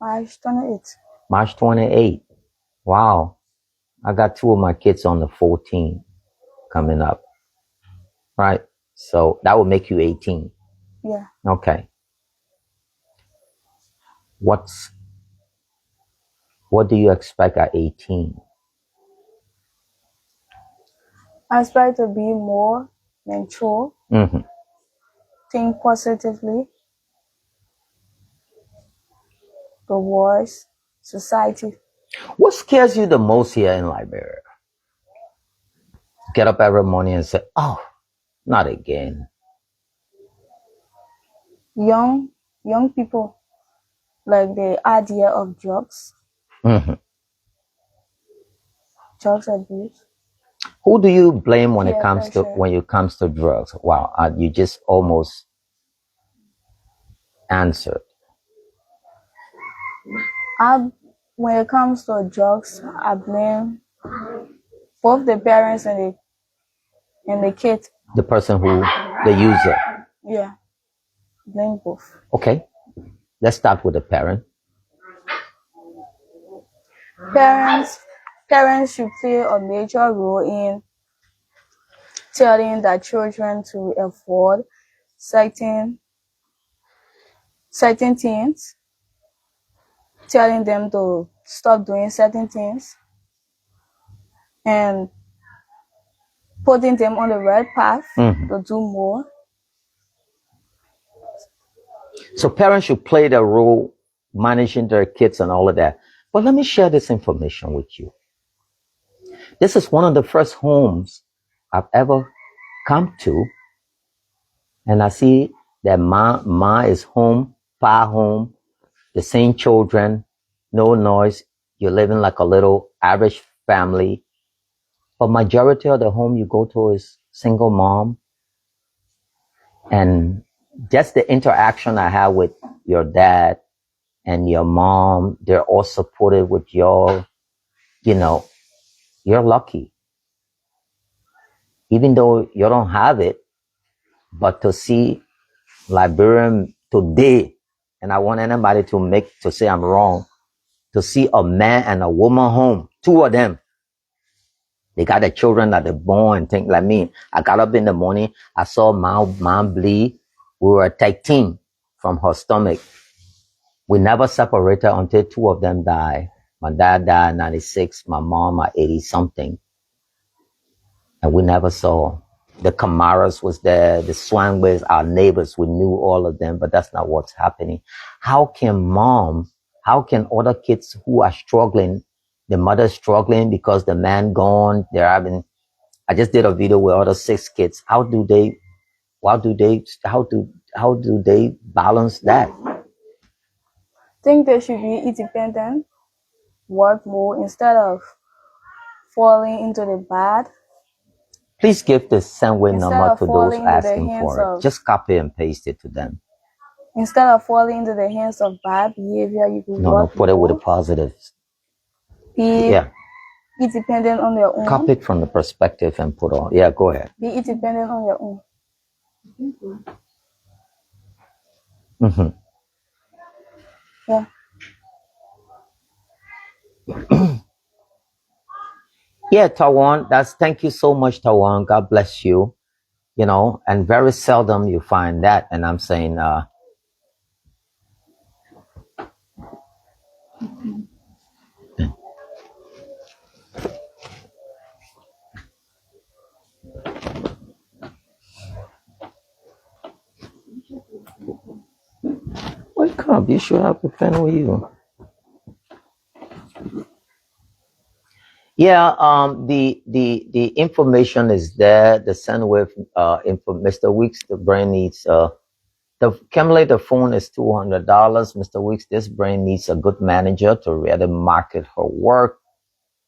B: March 28th.
A: March 28th. Wow. I got two of my kids on the 14th coming up. Right. So that would make you 18.
B: Yeah.
A: Okay. What do you expect at 18?
B: I expect to be more mature. Think positively towards society.
A: What scares you the most here in Liberia? Get up every morning and say, oh, not again.
B: Young people, like the idea of drugs. Drugs abuse.
A: Who do you blame when it comes to drugs? Wow, you just almost answered.
B: When it comes to drugs, I blame both the parents and the kid.
A: The person the user.
B: Yeah, blame both.
A: Okay, let's start with the parent.
B: Parents should play a major role in telling their children to avoid certain things, telling them to stop doing certain things, and putting them on the right path to do more.
A: So parents should play their role managing their kids and all of that. But let me share this information with you. This is one of the first homes I've ever come to, and I see that ma is home, pa home, the same children, no noise. You're living like a little average family. But majority of the home you go to is single mom. And just the interaction I have with your dad and your mom, they're all supportive with your, you're lucky. Even though you don't have it, but to see Liberian today, and I want anybody to say I'm wrong, to see a man and a woman home, two of them, they got the children that they're born and things like me. I got up in the morning, I saw mom bleed. We were a tag team from her stomach. We never separated until two of them died. My dad died at 96, my mom at 80 something. And we never saw. The Camaras was there, the Swangways, our neighbors, we knew all of them, but that's not what's happening. How can other kids who are struggling, the mother's struggling because the man gone, I just did a video with other 6 kids. How do they balance that?
B: I think they should be independent, work more instead of falling into the bad.
A: Please give the Sendway number to those asking for it. Just copy and paste it to them.
B: Instead of falling into the hands of bad behavior, you can
A: put it with the positives.
B: Be independent on your own.
A: Copy it from the perspective and put on. Yeah, go ahead.
B: Be independent on your own. Yeah.
A: Yeah, Tawan, thank you so much, Tawan. God bless you. And very seldom you find that. And I'm saying, wake up, you should have a pen with you. Yeah, the information is there. The Sendwave info, Mr. Weeks, the brain needs the accumulator phone is $200. Mr. Weeks, this brain needs a good manager to really market her work.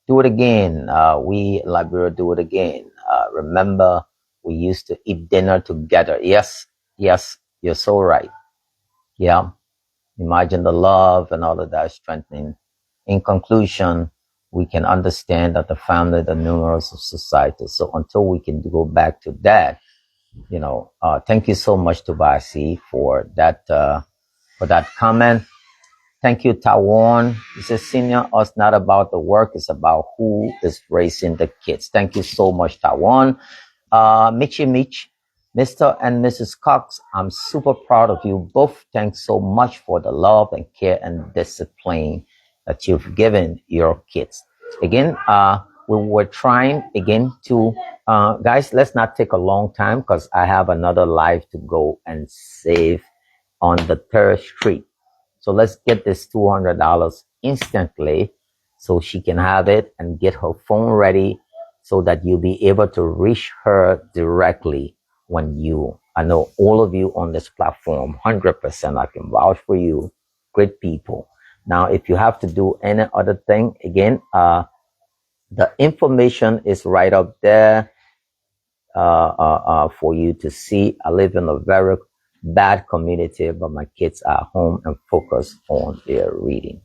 A: Do it again. We Liberia do it again. Remember, we used to eat dinner together. Yes, you're so right. Yeah. Imagine the love and all of that strengthening. In conclusion, we can understand that the family, the numerals of society. So until we can go back to that, thank you so much to Basi for that comment. Thank you, Tawan. He says, senior, it's not about the work, it's about who is raising the kids. Thank you so much, Tawan. Mitch, Mr. and Mrs. Cox, I'm super proud of you both. Thanks so much for the love and care and discipline that you've given your kids. Again, we were trying again to, guys, let's not take a long time because I have another live to go and save on the 3rd Street. So let's get this $200 instantly so she can have it and get her phone ready so that you'll be able to reach her directly I know all of you on this platform, 100%, I can vouch for you, great people. Now, if you have to do any other thing, again, the information is right up there for you to see. I live in a very bad community, but my kids are home and focus on their reading.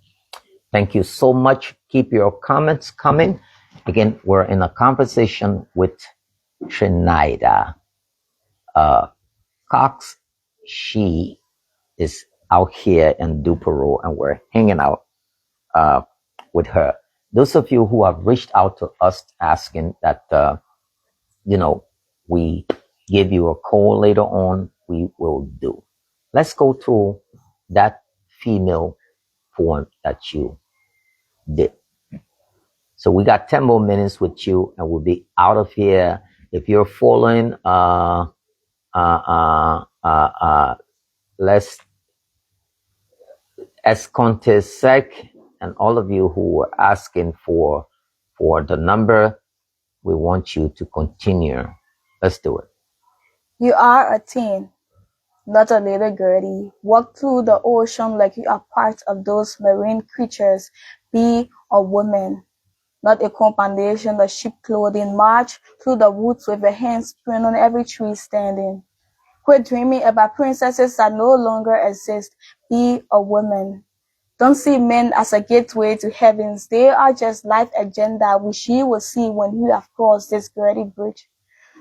A: Thank you so much. Keep your comments coming. Again, we're in a conversation with Trinida Cox. She is out here in Dupero and we're hanging out with her. Those of you who have reached out to us asking that, we give you a call later on, we will do. Let's go to that female poem that you did. So we got 10 more minutes with you and we'll be out of here. If you're following, let's Esconte Sec and all of you who were asking for the number, we want you to continue. Let's do it.
B: You are a teen, not a little girlie. Walk through the ocean like you are part of those marine creatures. Be a woman, not a combination of sheep clothing. March through the woods with your hands print on every tree standing. Quit dreaming about princesses that no longer exist. Be a woman. Don't see men as a gateway to heavens. They are just life agenda which you will see when you have crossed this dirty bridge.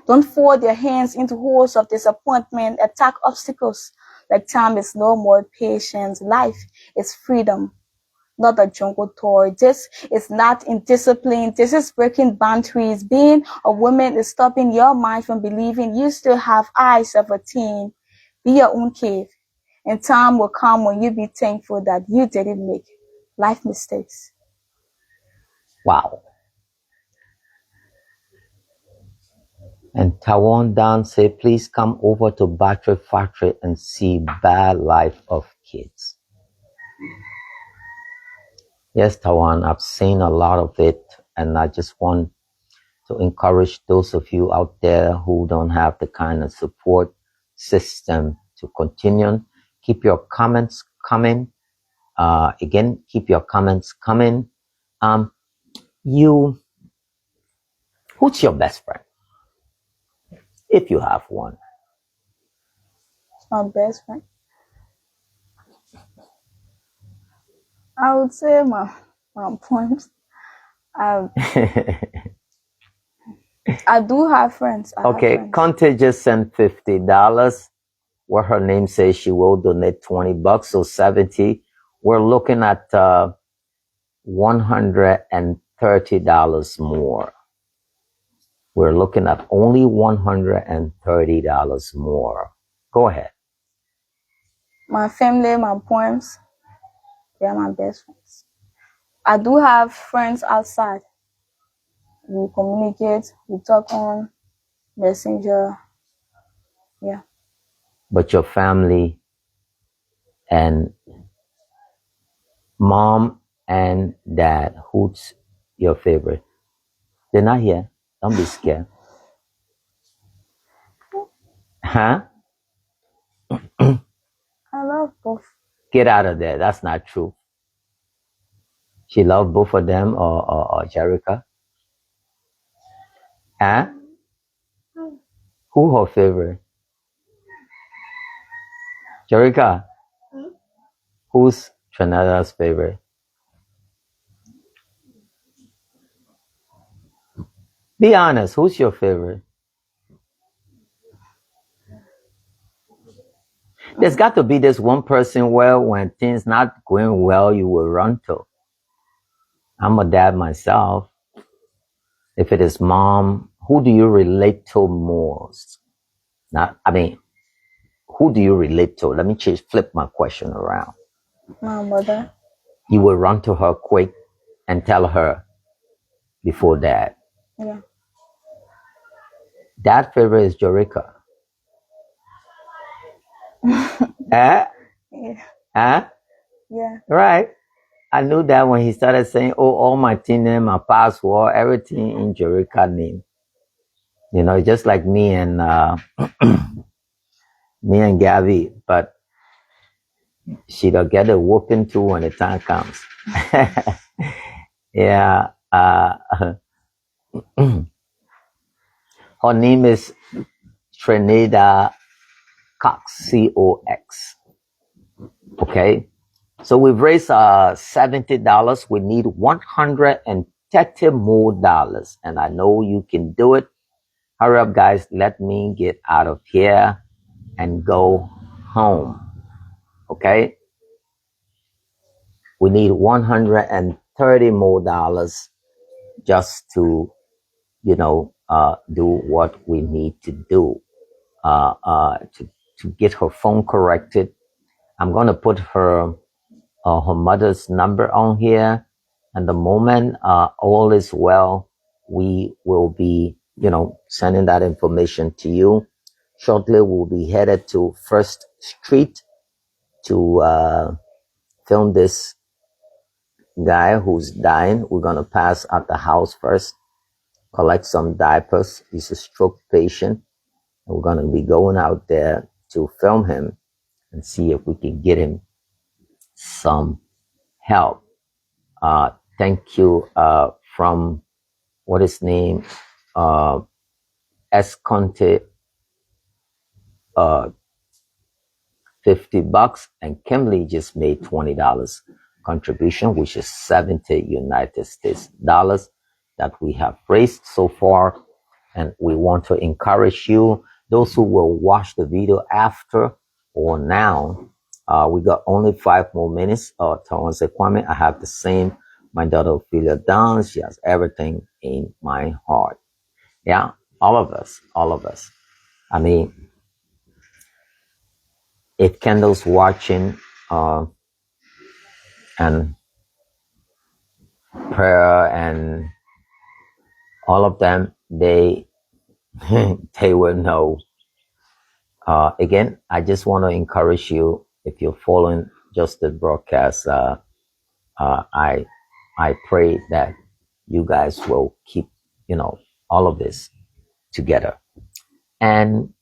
B: Don't fold your hands into holes of disappointment. Attack obstacles like time is no more patience. Life is freedom, not a jungle toy. This is not indiscipline. This is breaking boundaries. Being a woman is stopping your mind from believing you still have eyes of a teen. Be your own cave. And time will come when you be thankful that you didn't make life mistakes.
A: Wow. And Tawan Dan said, please come over to Battery Factory and see Bad Life of Kids. Yes, Tawan, I've seen a lot of it, and I just want to encourage those of you out there who don't have the kind of support system to continue. Keep your comments coming. Again, keep your comments coming. Who's your best friend? If you have one.
B: My best friend. I would say my poems. I do have friends.
A: Okay, Conte just sent $50. Where her name says she will donate $20, so 70. We're looking at $130 more. We're looking at only $130 more. Go ahead.
B: My family, my poems, they are my best friends. I do have friends outside. We communicate, we talk on Messenger. Yeah.
A: But your family and mom and dad, who's your favorite? They're not here. Don't be scared. Huh?
B: I love both.
A: Get out of there. That's not true. She loved both of them or Jerica? Huh? Who her favorite? Jerica? Who's Trinada's favorite? Be honest, who's your favorite? There's got to be this one person where when things not going well, you will run to. I'm a dad myself. If it is mom, who do you relate to most? Who do you relate to? Let me flip my question around.
B: My mother.
A: You will run to her quick and tell her before dad.
B: Yeah.
A: Dad favorite is Jerica.
B: Yeah.
A: Huh?
B: Yeah.
A: Right. I knew that when he started saying, oh, all my team name, my password, everything in Jerica name. You know, just like me and me and Gabby, but she'll get a whooping too when the time comes. Yeah. Her name is Trinida Cox, C-O-X. Okay. So we've raised $70. We need $130 more. And I know you can do it. Hurry up, guys. Let me get out of here and go home. Okay? We need $130. $30 more just to, do what we need to do, to get her phone corrected. I'm going to put her mother's number on here. And the moment all is well, we will be, sending that information to you. Shortly, we'll be headed to First Street to film this guy who's dying. We're going to pass at the house first, collect some diapers. He's a stroke patient. We're going to be going out there to film him and see if we can get him some help. Thank you from what is name Esconte, $50, and Kimberly just made $20 contribution, which is 70 United States dollars that we have raised so far. And we want to encourage you, those who will watch the video after or now. We got only 5 more minutes. Towanse Kwame, I have the same. My daughter Ophelia Downs, she has everything in my heart. Yeah, all of us. I mean, if Kendall's watching, and prayer and all of them, they they will know. Again, I just want to encourage you, if you're following just the broadcast, I pray that you guys will keep, all of this together. And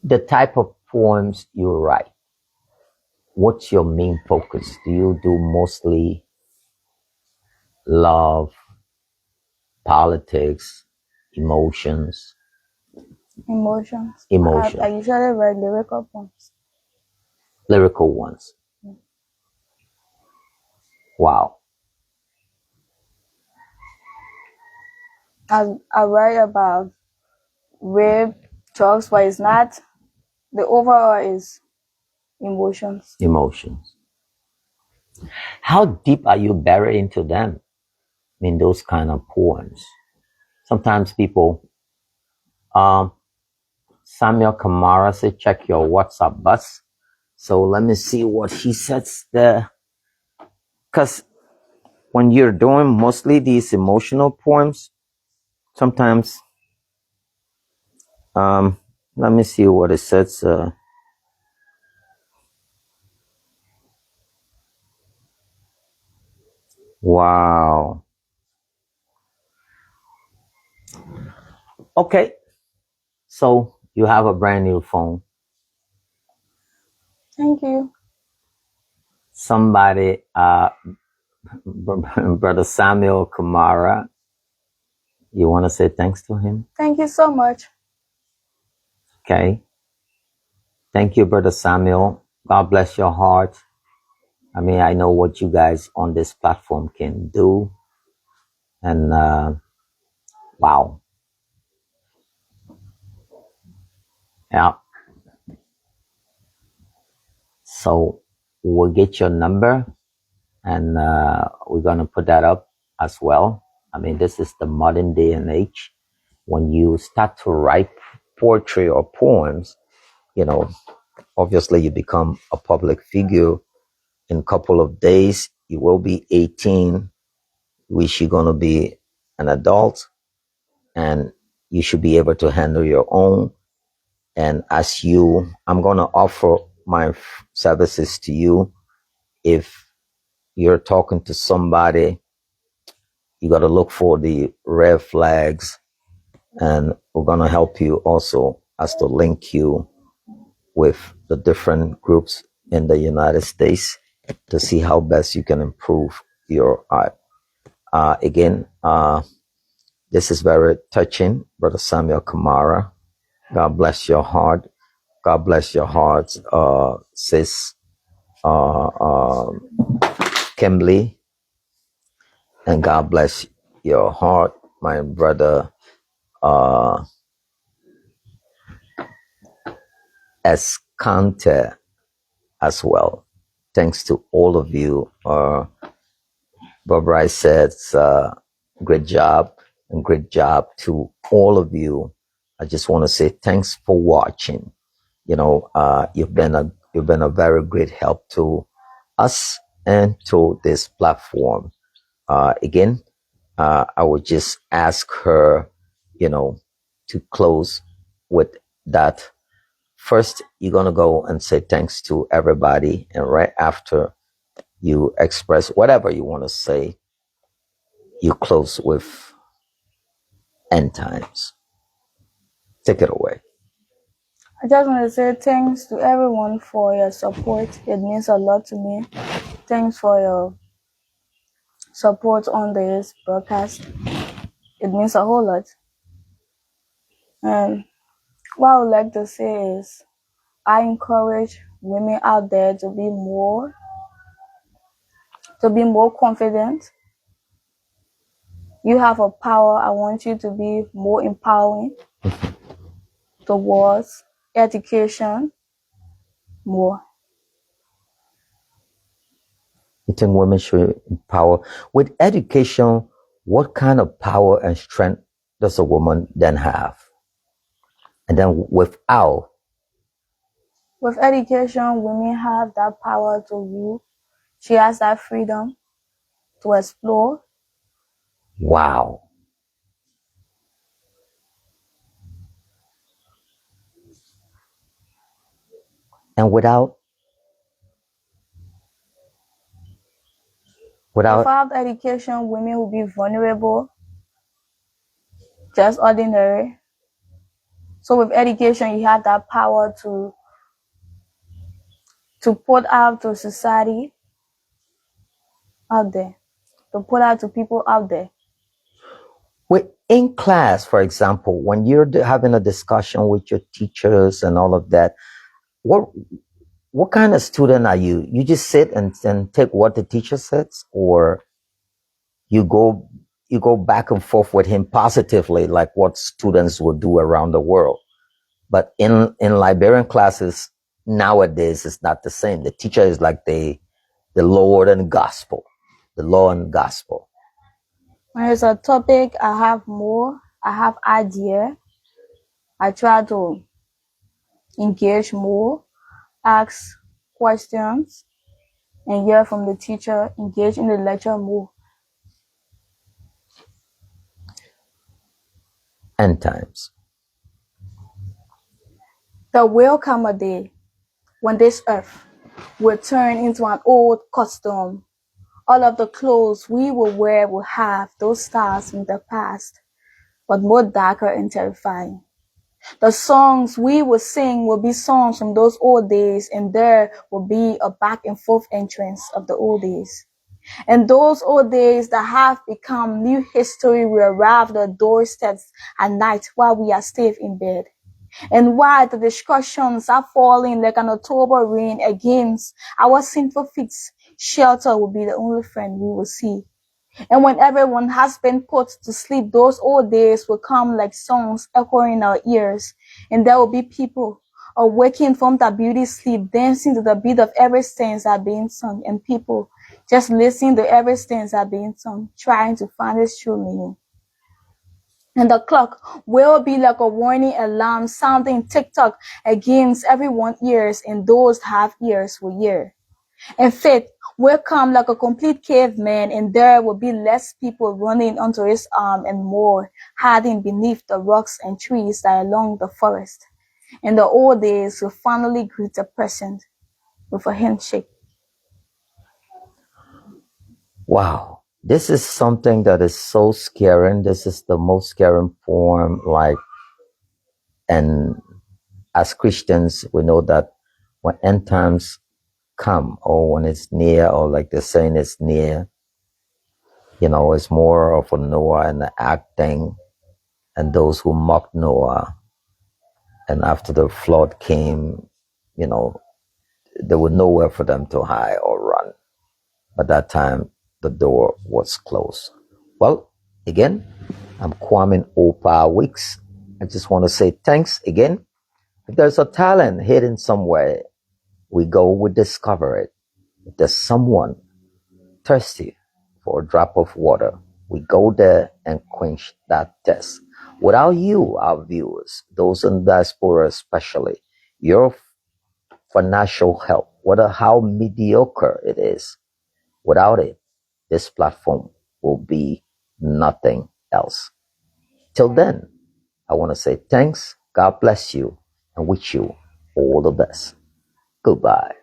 A: the type of poems you write, what's your main focus? Do you do mostly love, politics, emotions?
B: Emotions.
A: Emotion.
B: I usually write lyrical poems.
A: Lyrical ones. Wow.
B: I write about rape, drugs, but it's not. The overall is emotions.
A: Emotions. How deep are you buried into them in those kind of poems? Sometimes people, Samuel Kamara said, check your WhatsApp bus. So let me see what he says there. Because when you're doing mostly these emotional poems, sometimes, let me see what it says. Wow. Okay. So you have a brand new phone.
B: Thank you.
A: Somebody, Brother Samuel Kamara, you want to say thanks to him?
B: Thank you so much.
A: Okay. Thank you, Brother Samuel. God bless your heart. I mean, I know what you guys on this platform can do. And, wow. Yeah. So we'll get your number and we're going to put that up as well. I mean, this is the modern day and age. When you start to write poetry or poems, obviously you become a public figure. In a couple of days, you will be 18, which you're going to be an adult, and you should be able to handle your own. And I'm going to offer my services to you. If you're talking to somebody, you got to look for the red flags, and we're going to help you also as to link you with the different groups in the United States to see how best you can improve your art. Again, this is very touching, Brother Samuel Kamara. God bless your heart. God bless your heart, sis Kimberly. And God bless your heart, my brother Escante as well. thanks to all of you. Barbara said, great job, and great job to all of you. I just want to say thanks for watching. You've been a very great help to us and to this platform. Again, I would just ask her, to close with that. First, you're going to go and say thanks to everybody. And right after you express whatever you want to say, you close with end times. Take it away.
B: I just want to say thanks to everyone for your support. It means a lot to me. Thanks for your support on this broadcast. It means a whole lot. And what I would like to say is I encourage women out there to be more confident. You have a power. I want you to be more empowering towards education more.
A: You think women should empower? With education, what kind of power and strength does a woman then have? And then
B: With education, women have that power to rule. She has that freedom to explore.
A: Wow. And without
B: education, women will be vulnerable, just ordinary. So with education, you have that power to put out to society out there, to put out to people out there.
A: In class, for example, when you're having a discussion with your teachers and all of that, what kind of student are you? You just sit and take what the teacher says, or you go back and forth with him positively, like what students would do around the world? But in Liberian classes nowadays, it's not the same. The teacher is like the Lord and gospel, the law and gospel.
B: When it's a topic, I have idea. I try to engage more, ask questions, and hear from the teacher, engage in the lecture more.
A: End times.
B: There will come a day when this earth will turn into an old custom. All of the clothes we will wear will have those stars from the past, but more darker and terrifying. The songs we will sing will be songs from those old days, and there will be a back and forth entrance of the old days. And those old days that have become new history will arrive at the doorsteps at night while we are safe in bed. And while the discussions are falling like an October rain against our sinful feet, shelter will be the only friend we will see. And when everyone has been put to sleep, those old days will come like songs echoing in our ears. And there will be people awaking from that beauty sleep, dancing to the beat of every stanza being sung, and people just listening to every stanza being sung, trying to find its true meaning. And the clock will be like a warning alarm sounding tick-tock against everyone's ears, and those that have ears will hear. And faith will come like a complete caveman, and there will be less people running onto his arm and more hiding beneath the rocks and trees that are along the forest. And the old days will finally greet the present with a handshake.
A: Wow. This is something that is so scaring. This is the most scaring form, and as Christians, we know that when end times come, or when it's near, or like they're saying it's near, it's more of a Noah and the ark thing, and those who mocked Noah. And after the flood came, there was nowhere for them to hide or run. At that time, the door was closed. Well, again, I'm Kwame Opa Weeks. I just want to say thanks again. If there's a talent hidden somewhere, we discover it. If there's someone thirsty for a drop of water, we go there and quench that thirst. Without you, our viewers, those in diaspora especially, your financial help, whether how mediocre it is, without it, this platform will be nothing else. Till then, I want to say thanks, God bless you, and wish you all the best. Goodbye.